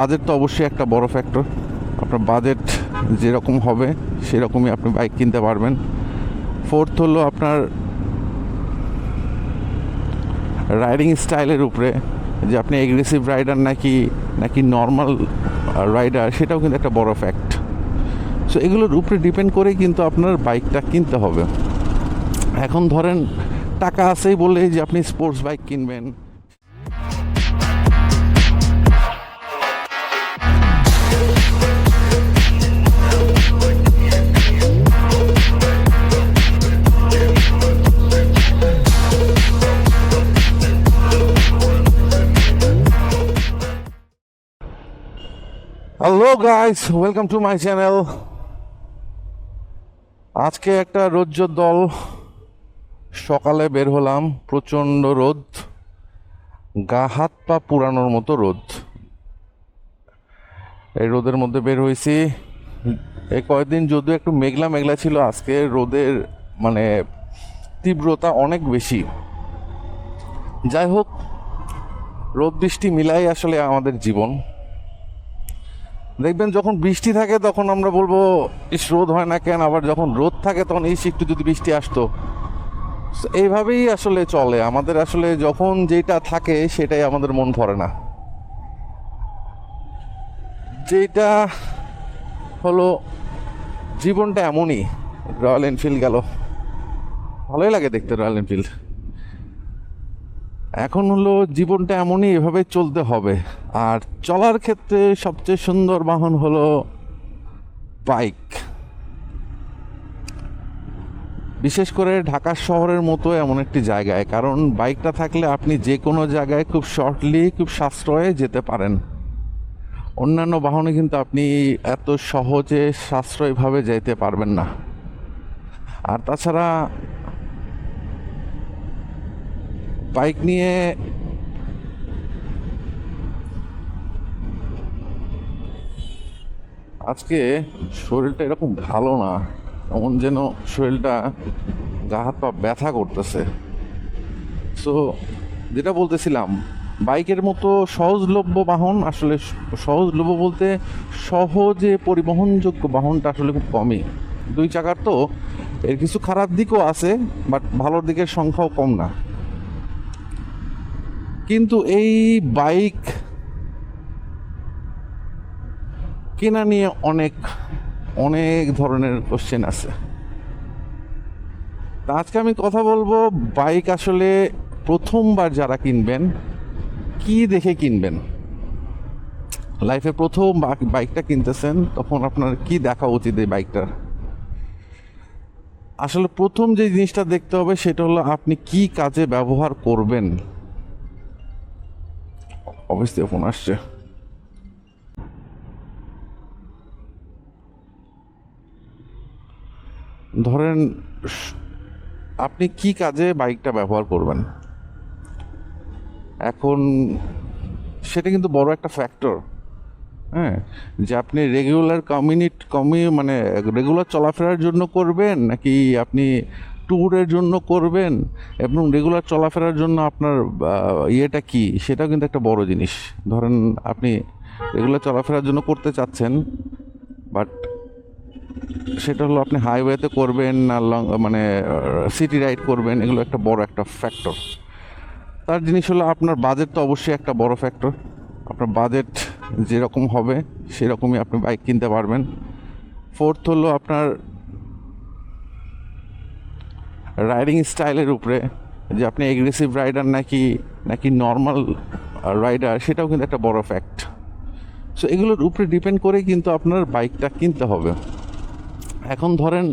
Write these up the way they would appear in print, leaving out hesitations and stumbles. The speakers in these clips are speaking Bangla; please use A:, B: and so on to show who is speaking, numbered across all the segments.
A: বাজেট তো অবশ্যই একটা বড় ফ্যাক্টর। আপনার বাজেট যেরকম হবে সেরকমই আপনি বাইক কিনতে পারবেন। ফোর্থ হলো আপনার রাইডিং স্টাইলের উপরে, যে আপনি এগ্রেসিভ রাইডার নাকি নর্মাল রাইডার, সেটাও কিন্তু একটা বড় ফ্যাক্ট। সো এগুলোর উপরে ডিপেন্ড করেই কিন্তু আপনার বাইকটা কিনতে হবে। এখন ধরেন টাকা আছেই বলে যে আপনি স্পোর্টস বাইক কিনবেন। Hello guys, welcome to my channel. আজকে একটা রৌদ্রোজ্জ্বল সকালে বের হলাম, প্রচণ্ড রোদ, গা হাত পা পুরানোর মতো রোদ। এই রোদের মধ্যে বের হয়েছি। এই কয়েকদিন যদিও একটু মেঘলা মেঘলা ছিল, আজকে রোদের মানে তীব্রতা অনেক বেশি। যাই হোক, রোদ বৃষ্টি মিলাই আসলে আমাদের জীবন। দেখবেন যখন বৃষ্টি থাকে তখন আমরা বলবো ইস রোদ হয় না কেন, আবার যখন রোদ থাকে তখন ইস একটু যদি বৃষ্টি আসতো। এইভাবেই আসলে চলে আমাদের। আসলে যখন যেটা থাকে সেটাই আমাদের মন ভরে না। যেটা হলো জীবনটা এমনই। রয়্যাল এনফিল্ড গেল, ভালোই লাগে দেখতে রয়্যাল এনফিল্ড। এখন হলো জীবনটা এমনই, এভাবে চলতে হবে। আর চলার ক্ষেত্রে সবচেয়ে সুন্দর বাহন হলো বাইক। বিশেষ করে ঢাকা শহরের মতো এমন একটি জায়গায়, কারণ বাইকটা থাকলে আপনি যে কোনো জায়গায় খুব শর্টলি, খুব সাশ্রয়ে যেতে পারেন। অন্যান্য বাহনে কিন্তু আপনি এত সহজে সাশ্রয়ীভাবে যেতে পারবেন না। আর তাছাড়া বাইক নিয়ে আজকে শরীরটা এরকম ভালো না, এমন যেন শরীরটা গা হাত পা ব্যথা করতেছে। সো যেটা বলতেছিলাম, বাইকের মতো সহজলভ্য বাহন আসলে, সহজলভ্য বলতে সহজে পরিবহনযোগ্য বাহনটা আসলে খুব কমই। দুই চাকার তো এর কিছু খারাপ দিকও আছে, বাট ভালোর দিকের সংখ্যাও কম না। কিন্তু এই বাইক কেনা নিয়ে অনেক অনেক ধরনের কোশ্চেন আছে। তা আজকে আমি কথা বলবো বাইক আসলে প্রথমবার যারা কিনবেন কি দেখে কিনবেন। লাইফে প্রথম বাইকটা কিনতেছেন, তখন আপনার কি দেখা উচিত এই বাইকটার। আসলে প্রথম যে জিনিসটা দেখতে হবে সেটা হলো আপনি কি কাজে ব্যবহার করবেন। অবশ্যই ফোন আসছে। ধরেন আপনি কি কাজে বাইকটা ব্যবহার করবেন, এখন সেটা কিন্তু বড় একটা ফ্যাক্টর। হ্যাঁ, যে আপনি রেগুলার মানে রেগুলার চলাফেরার জন্য করবেন, নাকি আপনি ট্যুরের জন্য করবেন, এবং রেগুলার চলাফেরার জন্য আপনার ইয়েটা কি, সেটাও কিন্তু একটা বড় জিনিস। ধরেন আপনি রেগুলার চলাফেরার জন্য করতে চাচ্ছেন, বাট সেটা হলো আপনি হাইওয়েতে করবেন না মানে সিটি রাইড করবেন, এগুলো একটা বড় একটা ফ্যাক্টর। তার জিনিস হলো আপনার বাজেট তো অবশ্যই একটা বড় ফ্যাক্টর। আপনার বাজেট যেরকম হবে সেরকমই আপনি বাইক কিনতে পারবেন। ফোর্থ হলো আপনার রাইডিং স্টাইলের উপরে, যে আপনি এগ্রেসিভ রাইডার নাকি নর্মাল রাইডার, সেটাও কিন্তু একটা বড় ফ্যাক্ট। সো এগুলোর উপরে ডিপেন্ড করেই কিন্তু আপনার বাইকটা কিনতে হবে। এখন ধরেন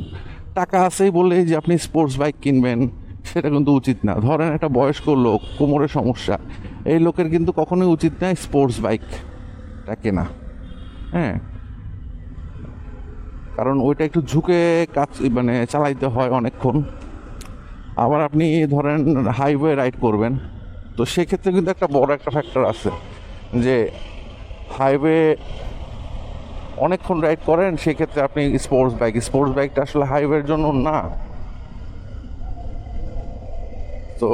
A: টাকা আছেই বলে যে আপনি স্পোর্টস বাইক কিনবেন, সেটা কিন্তু উচিত না। ধরেন একটা বয়স্ক লোক, কোমরের সমস্যা, এই লোকের কিন্তু কখনোই উচিত না স্পোর্টস বাইকটা কেনা। হ্যাঁ, কারণ ওইটা একটু ঝুঁকে কাজ মানে চালাইতে হয় অনেকক্ষণ। আবার আপনি ধরেন হাইওয়ে রাইড করবেন, তো সেক্ষেত্রে কিন্তু একটা বড় একটা ফ্যাক্টর আছে, যে হাইওয়ে অনেকক্ষণ রাইড করেন, সেক্ষেত্রে আপনি স্পোর্টস বাইকটা আসলে হাইওয়ের জন্য না। তো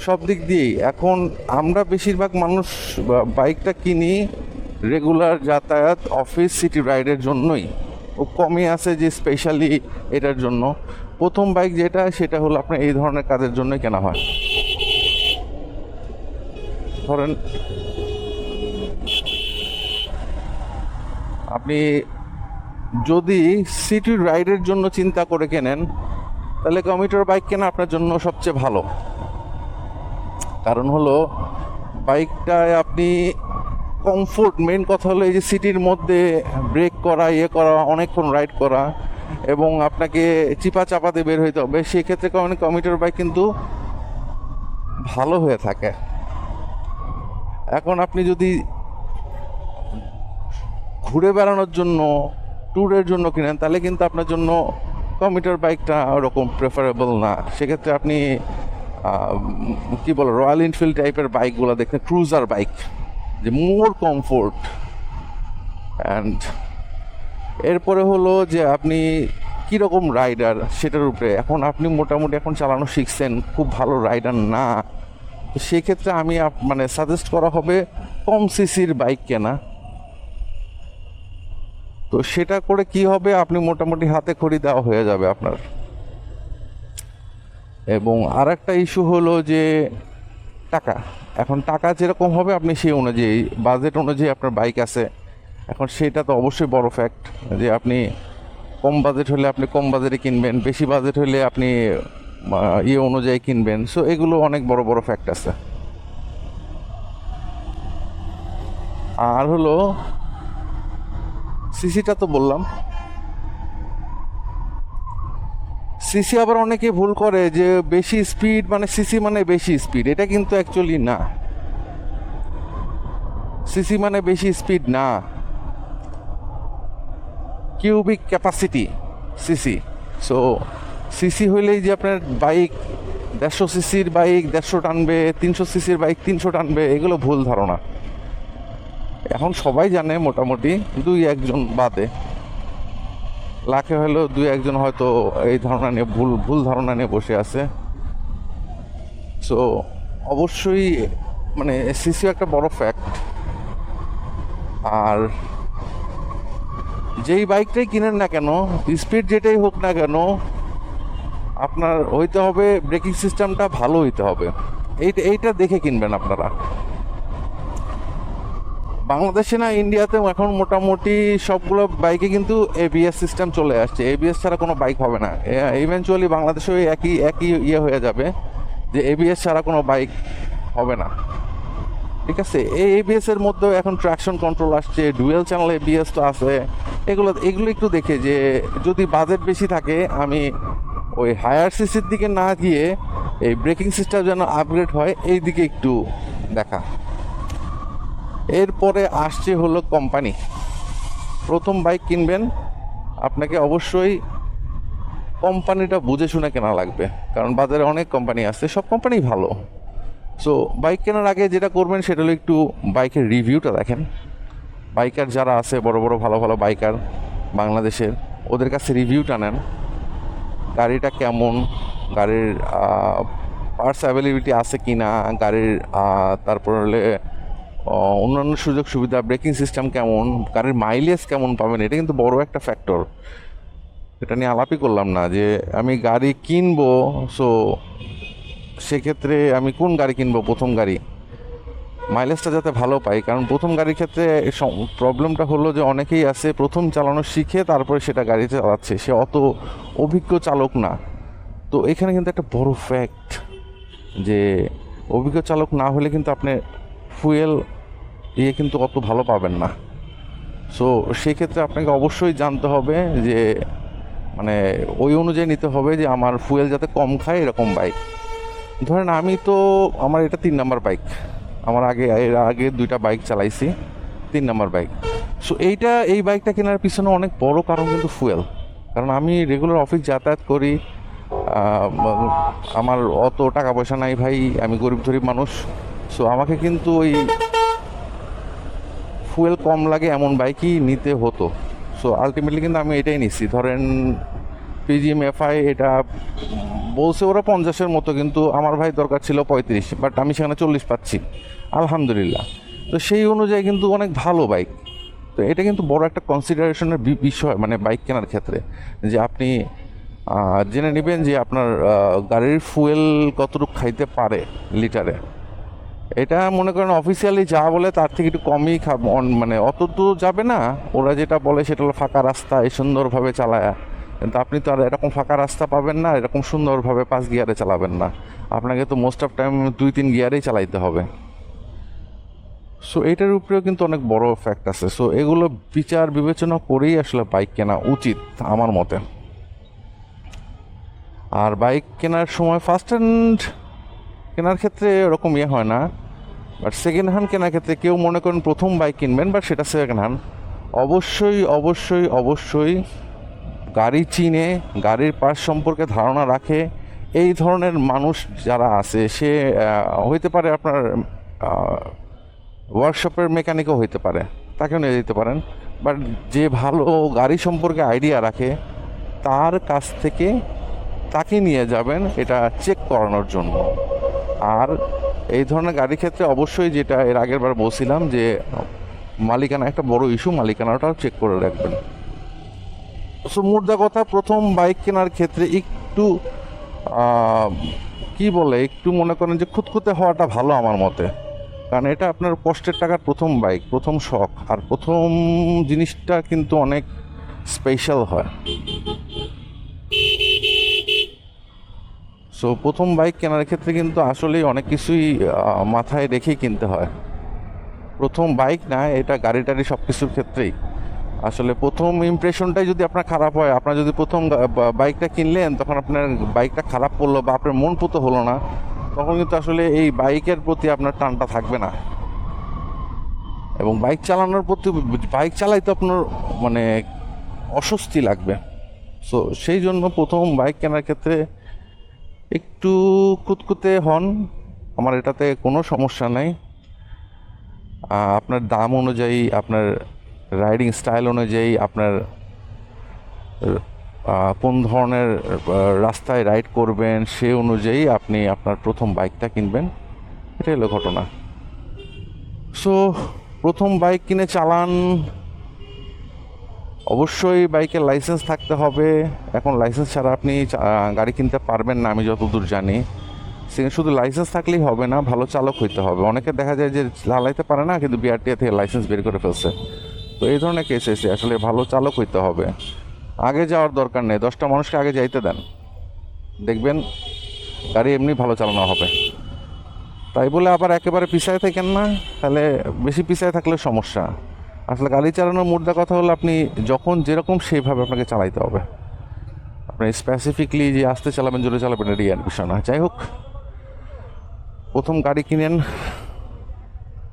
A: সব দিক দিয়েই এখন আমরা বেশিরভাগ মানুষ বাইকটা কিনি রেগুলার যাতায়াত, অফিস, সিটি রাইডের জন্যই। ও কমই আছে যে স্পেশালি এটার জন্য। প্রথম বাইক যেটা, সেটা হলো আপনার এই ধরনের কাজের জন্যই কেনা হয়। ধরেন আপনি যদি সিটি রাইডের জন্য চিন্তা করে কেনেন, তাহলে কমিউটার বাইক কেনা আপনার জন্য সবচেয়ে ভালো। কারণ হলো বাইকটায় আপনি কমফোর্ট, মেন কথা হলো এই যে সিটির মধ্যে ব্রেক করা, করা, অনেকক্ষণ রাইড করা, এবং আপনাকে চিপা চাপাতে বের হইতে হবে, সেক্ষেত্রে কমিউটার বাইক কিন্তু ভালো হয়ে থাকে। এখন আপনি যদি ঘুরে বেড়ানোর জন্য, ট্যুরের জন্য কিনেন, তাহলে কিন্তু আপনার জন্য কমিউটার বাইকটা ওরকম প্রেফারেবল না। সেক্ষেত্রে আপনি কি বলে, রয়্যাল এনফিল্ড টাইপের বাইকগুলো দেখতে, ক্রুজার বাইক, যে মোর কমফোর্ট। অ্যান্ড এরপরে হলো যে আপনি কীরকম রাইডার সেটার উপরে। এখন আপনি মোটামুটি এখন চালানো শিখছেন, খুব ভালো রাইডার না, তো সেক্ষেত্রে আমি মানে সাজেস্ট করা হবে কম সিসির বাইক কেনা। তো সেটা করে কি হবে, আপনি মোটামুটি হাতে খড়ি দেওয়া হয়ে যাবে আপনার। এবং আর একটা ইস্যু হলো যে টাকা। এখন টাকা যেরকম হবে আপনি সেই অনুযায়ী, বাজেট অনুযায়ী আপনার বাইক আছে। এখন সেটা তো অবশ্যই বড় ফ্যাক্ট যে আপনি কম বাজেট হলে আপনি কম বাজেটে কিনবেন, বেশি বাজেট হলে আপনি অনুযায়ী কিনবেন। সো এগুলো অনেক বড় বড় ফ্যাক্ট আছে। আর হলো সিসিটা তো বললাম। সিসি আবার অনেকে ভুল করে যে বেশি স্পিড মানে সিসি মানে বেশি স্পিড, এটা কিন্তু অ্যাকচুয়ালি না। সিসি মানে বেশি স্পিড না, cubic capacity CC. So CC হইলেই যে আপনার বাইক 150 সিসির বাইক 150 টানবে, 300 সিসির বাইক 300 টানবে, এগুলো ভুল ধারণা। এখন সবাই জানে মোটামুটি, 2-1 জন বাদে, লাখে হলেও 2-1 জন হয়তো এই ধারণা নিয়ে ভুল ধারণা নিয়ে বসে আছে। সো অবশ্যই মানে সিসিও একটা বড় ফ্যাক্ট। আর যেই বাইকটাই কিনেন না কেন, স্পিড যেটাই হোক না কেন, আপনার হইতে হবে ব্রেকিং সিস্টেমটা ভালো হইতে হবে। এইটা দেখে কিনবেন আপনারা। বাংলাদেশে না, ইন্ডিয়াতেও এখন মোটামুটি সবগুলো বাইকে কিন্তু এবিএস সিস্টেম চলে আসছে। এবিএস ছাড়া কোনো বাইক হবে না। ইভেনচুয়ালি বাংলাদেশেও একই হয়ে যাবে যে এবিএস ছাড়া কোনো বাইক হবে না। ঠিক আছে, এই এবিএস এর মধ্যেও এখন ট্র্যাকশন কন্ট্রোল আসছে, ডুয়েল চ্যানেল এবিএস তো আছে। এগুলো একটু দেখে যে যদি বাজেট বেশি থাকে, আমি ওই হায়ার সিসির দিকে না গিয়ে এই ব্রেকিং সিস্টেম যেন আপগ্রেড হয়, এই দিকে একটু দেখা। এরপরে আসছে হলো কোম্পানি। প্রথম বাইক কিনবেন, আপনাকে অবশ্যই কোম্পানিটা বুঝে শুনে কেনা লাগবে, কারণ বাজারে অনেক কোম্পানি আছে, সব কোম্পানি ভালো। সো বাইক কেনার আগে যেটা করবেন সেটা হলো একটু বাইকের রিভিউটা দেখেন। বাইকার যারা আছে, বড় বড় ভালো ভালো বাইকার বাংলাদেশের, ওদের কাছে রিভিউটা নেন। গাড়িটা কেমন, গাড়ির পার্টস অ্যাভেলেবিলিটি আছে কি না, গাড়ির তারপর হলে অন্যান্য সুযোগ সুবিধা, ব্রেকিং সিস্টেম কেমন, গাড়ির মাইলেজ কেমন পাবেন, এটা কিন্তু বড় একটা ফ্যাক্টর। এটা নিয়ে আলাপই করলাম না যে আমি গাড়ি কিনবো, সো সেক্ষেত্রে আমি কোন গাড়ি কিনবো, প্রথম গাড়ি মাইলেজটা যাতে ভালো পাই। কারণ প্রথম গাড়ির ক্ষেত্রে প্রবলেমটা হলো যে অনেকেই আছে প্রথম চালানো শিখে তারপরে সেটা গাড়িতে চালাচ্ছে, সে অত অভিজ্ঞ চালক না। তো এখানে কিন্তু একটা বড় ফ্যাক্ট যে অভিজ্ঞ চালক না হলে কিন্তু আপনি ফুয়েল কিন্তু অত ভালো পাবেন না। সো সেক্ষেত্রে আপনাকে অবশ্যই জানতে হবে যে মানে ওই অনুযায়ী নিতে হবে যে আমার ফুয়েল যাতে কম খায় এরকম বাইক। ধরেন আমি তো, আমার এটা 3 নাম্বার বাইক, আমার এর আগে 2টা বাইক চালাইছি, 3 নাম্বার বাইক। সো এই বাইকটা কেনার পিছনে অনেক বড় কারণ কিন্তু ফুয়েল। কারণ আমি রেগুলার অফিস যাতায়াত করি, আমার অত টাকা পয়সা নাই ভাই, আমি গরিব মানুষ। সো আমাকে কিন্তু ওই ফুয়েল কম লাগে এমন বাইকই নিতে হতো। সো আলটিমেটলি কিন্তু আমি এটাই নিচ্ছি। ধরেন পিজিএম এফআই, এটা বলছে ওরা 50-এর মতো, কিন্তু আমার ভাই দরকার ছিল 35, বাট আমি সেখানে 40 পাচ্ছি, আলহামদুলিল্লাহ। তো সেই অনুযায়ী কিন্তু অনেক ভালো বাইক। তো এটা কিন্তু বড় একটা কনসিডারেশনের বিষয় মানে বাইক কেনার ক্ষেত্রে, যে আপনি জেনে নেবেন যে আপনার গাড়ির ফুয়েল কতটুকু খাইতে পারে লিটারে। এটা মনে করেন অফিসিয়ালি যা বলে তার থেকে একটু কমই মানে অত তো যাবে না। ওরা যেটা বলে সেটা হলো ফাঁকা রাস্তায় সুন্দরভাবে চালায়, কিন্তু আপনি তো আর এরকম ফাঁকা রাস্তা পাবেন না, এরকম সুন্দরভাবে 5 গিয়ারে চালাবেন না। আপনাকে তো মোস্ট অফ টাইম 2-3 গিয়ারেই চালাইতে হবে। সো এটার উপরেও কিন্তু অনেক বড় ফ্যাক্ট আছে। সো এগুলো বিচার বিবেচনা করেই আসলে বাইক কেনা উচিত আমার মতে। আর বাইক কেনার সময় ফার্স্ট হ্যান্ড কেনার ক্ষেত্রে ওরকম হয় না, বাট সেকেন্ড হ্যান্ড কেনার ক্ষেত্রে কেউ মনে করেন প্রথম বাইক কিনবেন বাট সেটা সেকেন্ড হ্যান্ড, অবশ্যই অবশ্যই অবশ্যই গাড়ি চিনে, গাড়ির পার্টস সম্পর্কে ধারণা রাখে এই ধরনের মানুষ যারা আছে। সে হইতে পারে আপনার ওয়ার্কশপের মেকানিকও হইতে পারে, তাকেও নিয়ে যেতে পারেন। বাট যে ভালো গাড়ি সম্পর্কে আইডিয়া রাখে তার কাছ থেকে তাকে নিয়ে যাবেন এটা চেক করানোর জন্য। আর এই ধরনের গাড়ির ক্ষেত্রে অবশ্যই, যেটা এর আগের বার বলছিলাম, যে মালিকানা একটা বড় ইস্যু, মালিকানাটাও চেক করে রাখবেন। সো মোদ্দা কথা, প্রথম বাইক কেনার ক্ষেত্রে একটু কি বলে, একটু মনে করেন যে খুঁতখুঁতে হওয়াটা ভালো আমার মতে। কারণ এটা আপনার কষ্টের টাকার প্রথম বাইক, প্রথম শখ, আর প্রথম জিনিসটা কিন্তু অনেক স্পেশাল হয়। সো প্রথম বাইক কেনার ক্ষেত্রে কিন্তু আসলেই অনেক কিছুই মাথায় রেখেই কিনতে হয়। প্রথম বাইক না, এটা গাড়ি টাড়ি সব কিছুর ক্ষেত্রেই আসলে প্রথম ইমপ্রেশনটাই যদি আপনার খারাপ হয়, আপনার যদি প্রথম বাইকটা কিনলেন তখন আপনার বাইকটা খারাপ পড়লো বা আপনার মন পুতো হলো না, তখন কিন্তু আসলে এই বাইকের প্রতি আপনার টানটা থাকবে না। এবং বাইক চালানোর প্রতি, বাইক চালাইতে আপনার মানে অস্বস্তি লাগবে। সো সেই জন্য প্রথম বাইক কেনার ক্ষেত্রে একটু কুতকুতে হন, আমার এটাতে কোনো সমস্যা নাই। আপনার দাম অনুযায়ী, আপনার রাইডিং স্টাইল অনুযায়ী, আপনার কোন ধরনের রাস্তায় রাইড করবেন সে অনুযায়ী আপনি আপনার প্রথম বাইকটা কিনবেন, এটাই হলো ঘটনা। সো প্রথম বাইক কিনে চালান, অবশ্যই বাইকের লাইসেন্স থাকতে হবে। এখন লাইসেন্স ছাড়া আপনি গাড়ি কিনতে পারবেন না আমি যতদূর জানি। শুধু লাইসেন্স থাকলেই হবে না, ভালো চালক হইতে হবে। অনেকে দেখা যায় যে চালাইতে পারে না কিন্তু বিআরটিএ থেকে লাইসেন্স বের করে ফেলছে। তো এই ধরনের কেস এসে আসলে ভালো চালক হইতে হবে। আগে যাওয়ার দরকার নেই, 10টা মানুষকে আগে যাইতে দেন, দেখবেন গাড়ি এমনি ভালো চালানো হবে। তাই বলে আবার একেবারে পিছায় থাকেন না, তাহলে বেশি পিছায় থাকলে সমস্যা। আসলে গাড়ি চালানোর মুদ্রা কথা হলো আপনি যখন যেরকম সেইভাবে আপনাকে চালাইতে হবে। আপনি স্পেসিফিকলি যে আস্তে চালাবেন জোরে চালাবেন এটি আর বিষয় না। যাই হোক, প্রথম গাড়ি কিনেন,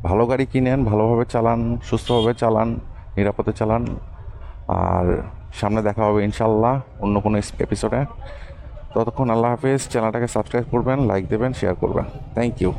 A: ভালো গাড়ি কিনেন, ভালোভাবে চালান, সুস্থভাবে চালান, নিরাপদে চালান। আর সামনে দেখা হবে ইনশাল্লাহ অন্য কোনো এপিসোডে। ততক্ষণ আল্লাহ হাফেজ। চ্যানেলটাকে সাবস্ক্রাইব করবেন, লাইক দেবেন, শেয়ার করবেন। Thank you.